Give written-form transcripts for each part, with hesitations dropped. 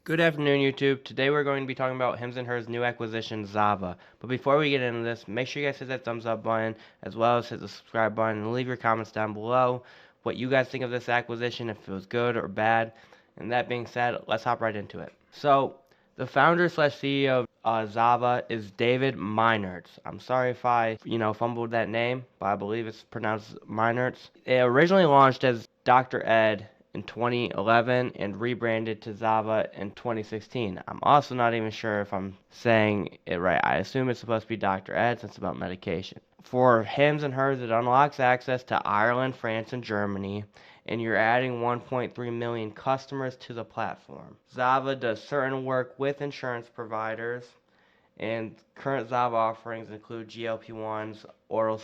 Good afternoon, YouTube. Today we're going to be talking about Hims&Hers new acquisition, Zava. But before we get into this, make sure you guys hit that thumbs up button, as well as hit the subscribe button, and leave your comments down below what you guys think of this acquisition, if it was good or bad. And that being said, let's hop right into it. So, the founder slash CEO of Zava is David Meinertz. I'm sorry if I, fumbled that name, but I believe it's pronounced Meinertz. It originally launched as Dr. Ed in 2011 and rebranded to Zava in 2016. I'm also not even sure if I'm saying it right. I assume it's supposed to be Dr. Ed since it's about medication. For Hims and Hers, it unlocks access to Ireland, France, and Germany, and you're adding 1.3 million customers to the platform. Zava does certain work with insurance providers, and current Zava offerings include GLP-1s, oral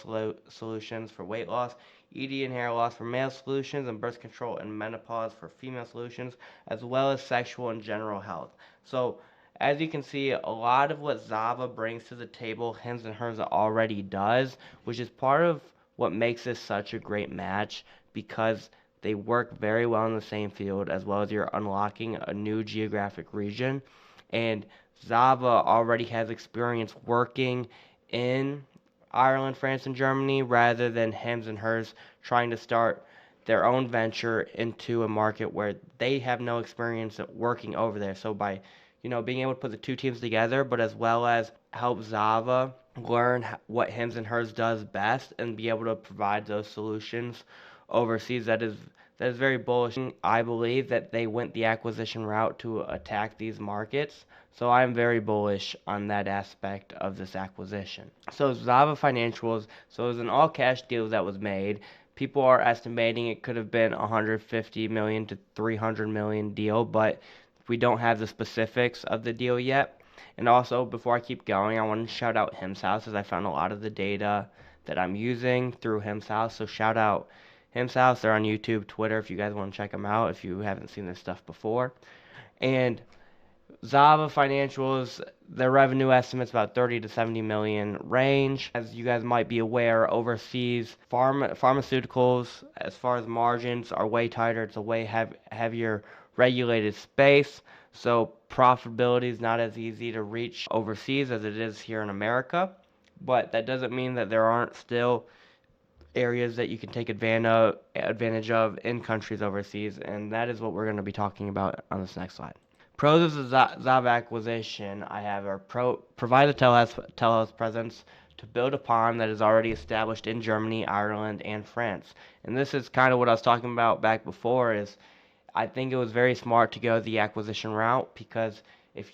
solutions for weight loss, ED and hair loss for male solutions, and birth control and menopause for female solutions, as well as sexual and general health. So, as you can see, a lot of what Zava brings to the table, Hims and Hers already does, which is part of what makes this such a great match because they work very well in the same field, as well as you're unlocking a new geographic region. And Zava already has experience working in Ireland, France, and Germany, rather than Hims and Hers trying to start their own venture into a market where they have no experience at working over there. So by being able to put the two teams together, but as well as help Zava learn what Hims and Hers does best and be able to provide those solutions overseas, that is very bullish. I believe that they went the acquisition route to attack these markets, so I'm very bullish on that aspect of this acquisition. So Zava Financials, so it was an all-cash deal that was made. People are estimating it could have been 150 million to 300 million deal, but we don't have the specifics of the deal yet. And also, before I keep going, I want to shout out Hims House, as I found a lot of the data that I'm using through Hims House. So shout out Hims House. They're on YouTube, Twitter, if you guys want to check them out, if you haven't seen this stuff before. And Zava Financials, their revenue estimates about 30 to 70 million range. As you guys might be aware, overseas pharmaceuticals, as far as margins, are way tighter. It's a way heavier regulated space. So profitability is not as easy to reach overseas as it is here in America. But that doesn't mean that there aren't still areas that you can take advantage of in countries overseas, and that is what we're going to be talking about on this next slide. Pros of the Zava acquisition I have are provide a telehealth presence to build upon that is already established in Germany, Ireland, and France. And this is kind of what I was talking about back before, is I think it was very smart to go the acquisition route, because if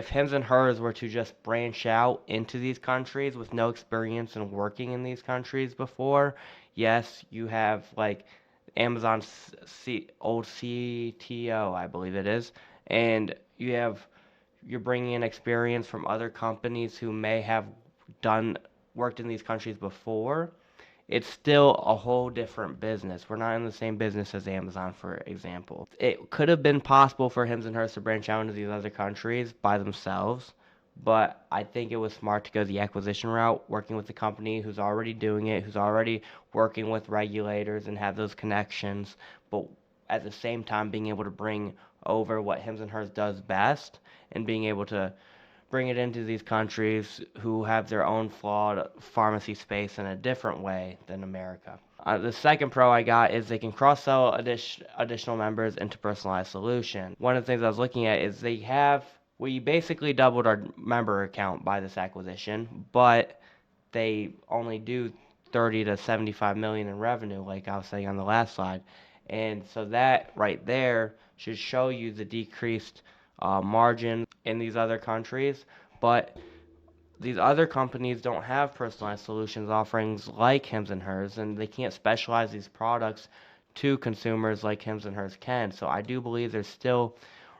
Hims and Hers were to just branch out into these countries with no experience in working in these countries before, yes, you have like Amazon's old CTO, I believe it is, and you're bringing in experience from other companies who may have worked in these countries before. It's still a whole different business. We're not in the same business as Amazon, for example. It could have been possible for Hims and Hers to branch out into these other countries by themselves, but I think it was smart to go the acquisition route, working with the company who's already doing it, who's already working with regulators and have those connections, but at the same time being able to bring over what Hims and Hers does best and being able to bring it into these countries who have their own flawed pharmacy space in a different way than America. The second pro I got is they can cross-sell additional members into personalized solutions. One of the things I was looking at is we basically doubled our member account by this acquisition, but they only do 30 to 75 million in revenue, like I was saying on the last slide. And so that right there should show you the decreased margin in these other countries, but these other companies don't have personalized solutions offerings like Hims and Hers, and they can't specialize these products to consumers like Hims and Hers can. So I do believe there's still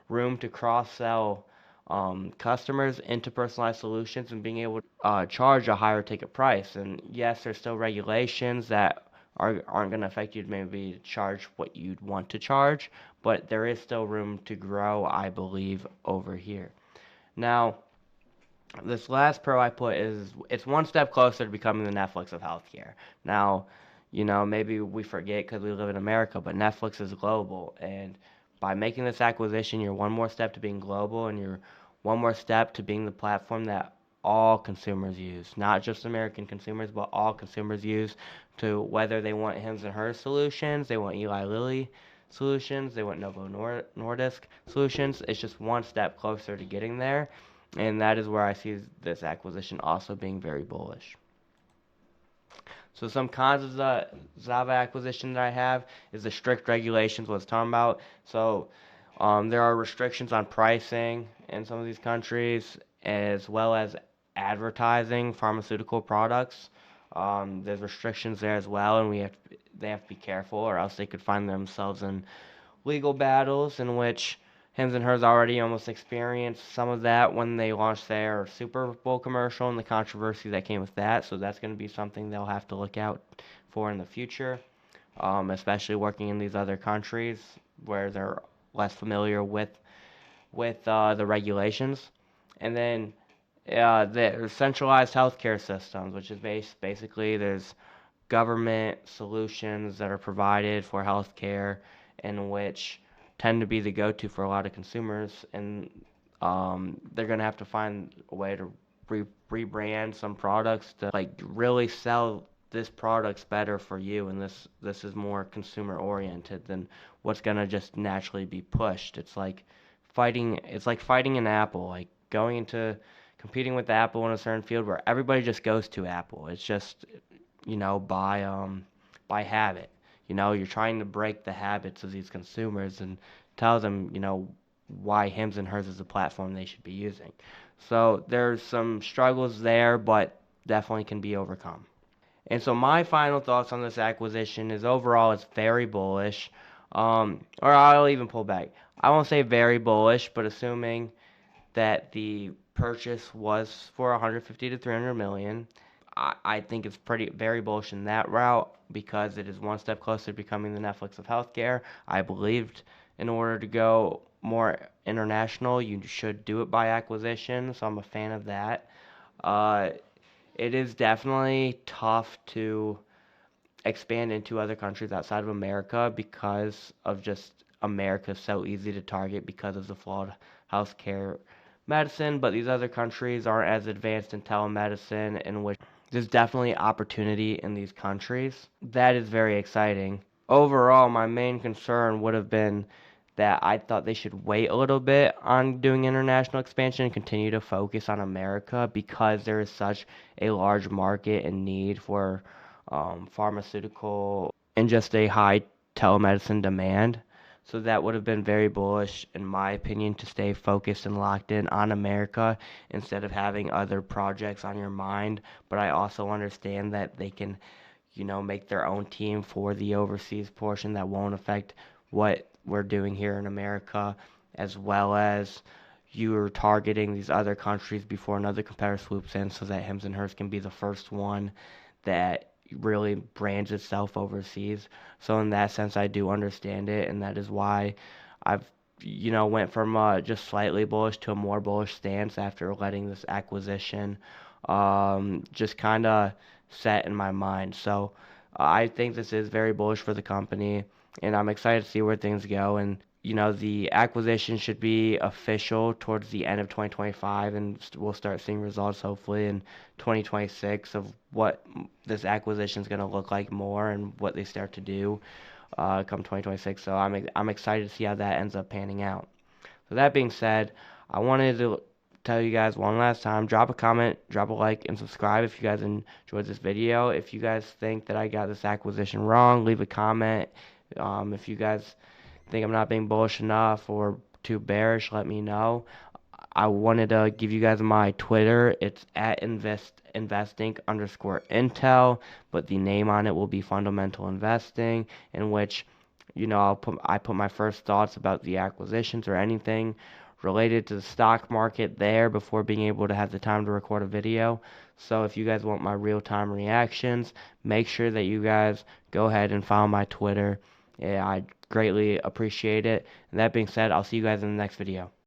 room to cross-sell customers into personalized solutions and being able to charge a higher ticket price. And yes, there's still regulations that aren't going to affect you to maybe charge what you'd want to charge, but there is still room to grow, I believe, over here. Now, this last pro I put is it's one step closer to becoming the Netflix of healthcare. Now, maybe we forget because we live in America, but Netflix is global, and By making this acquisition, you're one more step to being global, and you're one more step to being the platform that all consumers use, not just American consumers, but all consumers use, to whether they want Hims and Hers solutions, they want Eli Lilly solutions, they want Novo Nordisk solutions. It's just one step closer to getting there, and that is where I see this acquisition also being very bullish. So some cons of the Zava acquisition that I have is the strict regulations, what it's talking about. So there are restrictions on pricing in some of these countries, as well as advertising pharmaceutical products. There's restrictions there as well, and they have to be careful, or else they could find themselves in legal battles, in which Hims and Hers already almost experienced some of that when they launched their Super Bowl commercial and the controversy that came with that. So that's going to be something they'll have to look out for in the future, especially working in these other countries where they're less familiar with the regulations. And then there's centralized healthcare systems, which is basically there's government solutions that are provided for healthcare, in which tend to be the go-to for a lot of consumers, and they're gonna have to find a way to rebrand some products to like really sell this product's better for you, and this is more consumer oriented than what's gonna just naturally be pushed. It's like fighting an Apple, like going into competing with Apple in a certain field where everybody just goes to Apple. It's just, by habit. You're trying to break the habits of these consumers and tell them, why Hims and Hers is a platform they should be using. So there's some struggles there, but definitely can be overcome. And so my final thoughts on this acquisition is overall it's very bullish. Or I'll even pull back. I won't say very bullish, but assuming that the purchase was for 150 to 300 million, I think it's very bullish in that route because it is one step closer to becoming the Netflix of healthcare. I believed in order to go more international, you should do it by acquisition, so I'm a fan of that. Uh, it is definitely tough to expand into other countries outside of America because of just America so easy to target because of the flawed healthcare medicine, but these other countries aren't as advanced in telemedicine, in which there's definitely opportunity in these countries. That is very exciting. Overall, my main concern would have been that I thought they should wait a little bit on doing international expansion and continue to focus on America because there is such a large market and need for pharmaceutical and just a high telemedicine demand. So that would have been very bullish, in my opinion, to stay focused and locked in on America instead of having other projects on your mind. But I also understand that they can, make their own team for the overseas portion that won't affect what we're doing here in America, as well as you're targeting these other countries before another competitor swoops in so that Hims and Hers can be the first one that really brands itself overseas. So in that sense, I do understand it, and that is why I've went from just slightly bullish to a more bullish stance after letting this acquisition just kind of set in my mind. So I think this is very bullish for the company, and I'm excited to see where things go. And the acquisition should be official towards the end of 2025, and we'll start seeing results hopefully in 2026 of what this acquisition is going to look like more and what they start to do come 2026. So I'm excited to see how that ends up panning out. So that being said, I wanted to tell you guys one last time, drop a comment, drop a like, and subscribe if you guys enjoyed this video. If you guys think that I got this acquisition wrong, leave a comment. If you guys think I'm not being bullish enough or too bearish, let me know. I wanted to give you guys my Twitter. It's at investing_intel, but the name on it will be Fundamental Investing, in which I put my first thoughts about the acquisitions or anything related to the stock market there before being able to have the time to record a video. So if you guys want my real-time reactions, make sure that you guys go ahead and follow my Twitter. Yeah, I greatly appreciate it. And that being said, I'll see you guys in the next video.